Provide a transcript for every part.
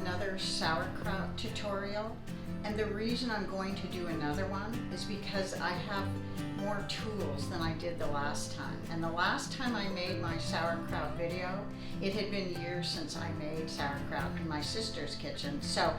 another sauerkraut tutorial, and the reason I'm going to do another one is because I have more tools than I did the last time. And the last time I made my sauerkraut video, it had been years since I made sauerkraut in my sister's kitchen. So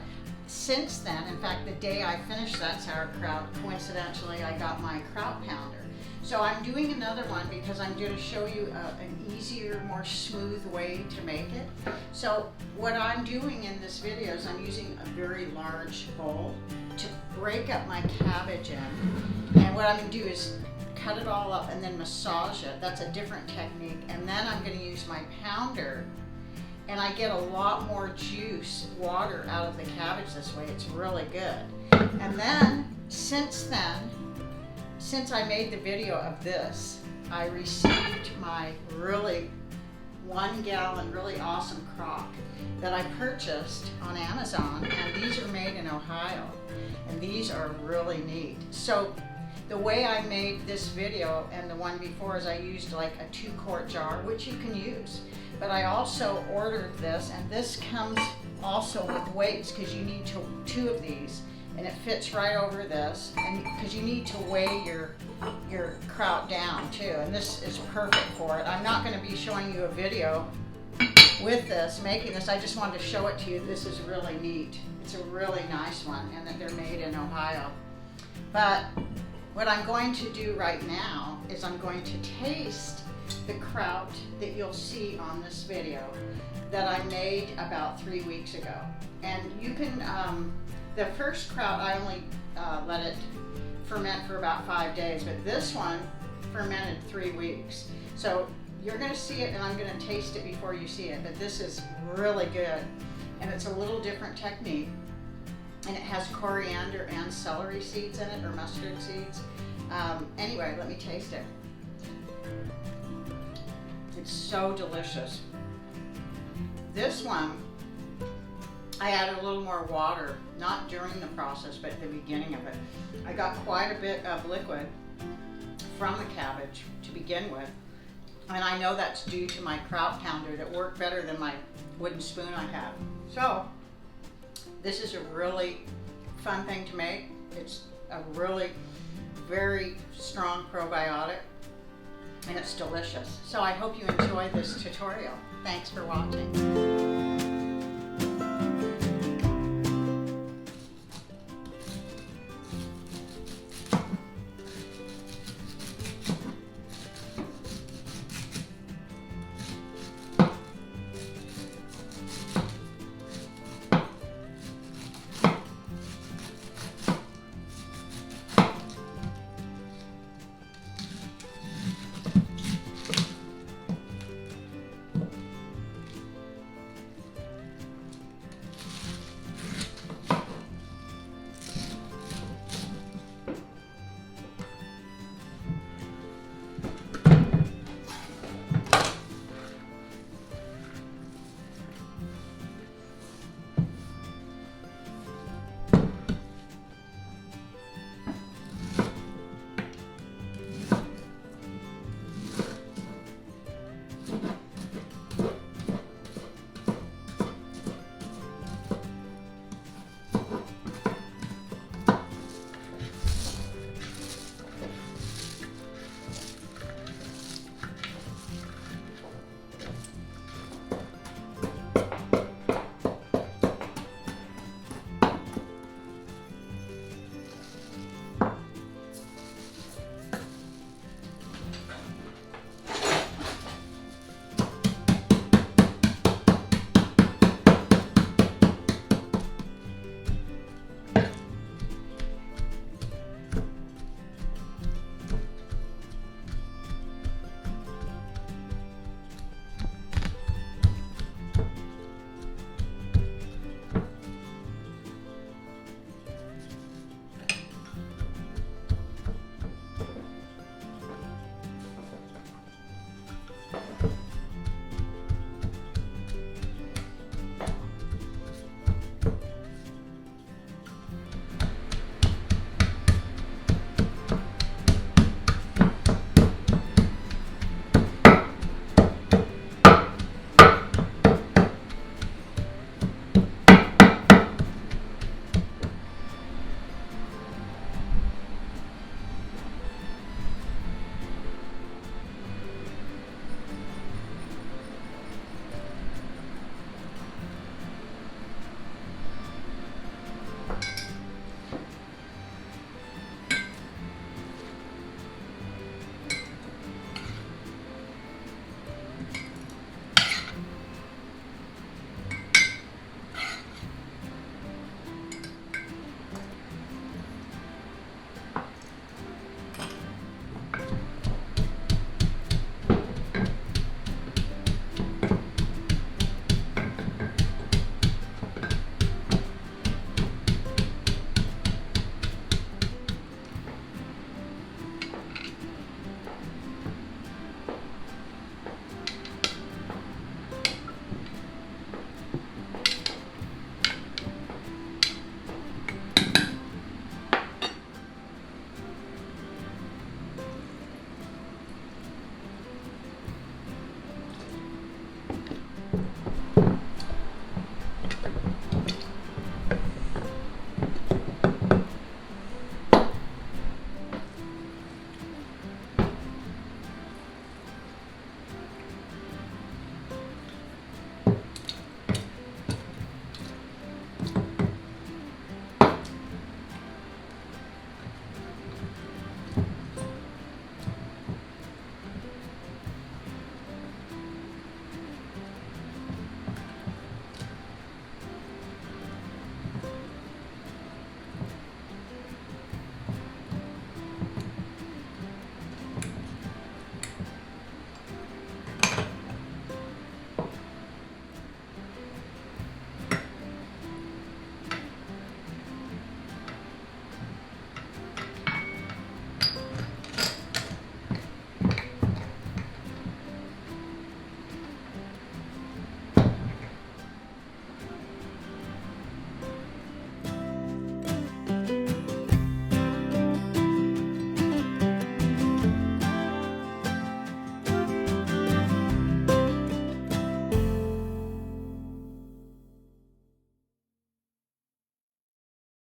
since then, in fact, the day I finished that sauerkraut, coincidentally, I got my kraut pounder. So I'm doing another one because I'm going to show you an easier, more smooth way to make it. So what I'm doing in this video is I'm using a very large bowl to break up my cabbage in. And what I'm going to do is cut it all up and then massage it. That's a different technique. And then I'm going to use my pounder, and I get a lot more juice, water out of the cabbage this way. It's really good. And then, since I made the video of this, I received my really 1 gallon, really awesome crock that I purchased on Amazon, and these are made in Ohio, and these are really neat. So the way I made this video and the one before is I used like a 2-quart jar, which you can use, but I also ordered this, and this comes also with weights because you need two of these. And it fits right over this, and because you need to weigh your kraut down too, and this is perfect for it. I'm not going to be showing you a video with this, making this. I just wanted to show it to you. This is really neat. It's a really nice one, and that they're made in Ohio. But what I'm going to do right now is I'm going to taste the kraut that you'll see on this video that I made about 3 weeks ago. And you can the first kraut, I only let it ferment for about 5 days, but this one fermented 3 weeks. So you're going to see it, and I'm going to taste it before you see it, but this is really good, and it's a little different technique, and it has coriander and celery seeds in it, or mustard seeds. Anyway, let me taste it. It's so delicious. This one, I added a little more water, not during the process, but at the beginning of it. I got quite a bit of liquid from the cabbage to begin with, and I know that's due to my kraut pounder that worked better than my wooden spoon I have. So this is a really fun thing to make. It's a really very strong probiotic, and it's delicious. So I hope you enjoy this tutorial. Thanks for watching.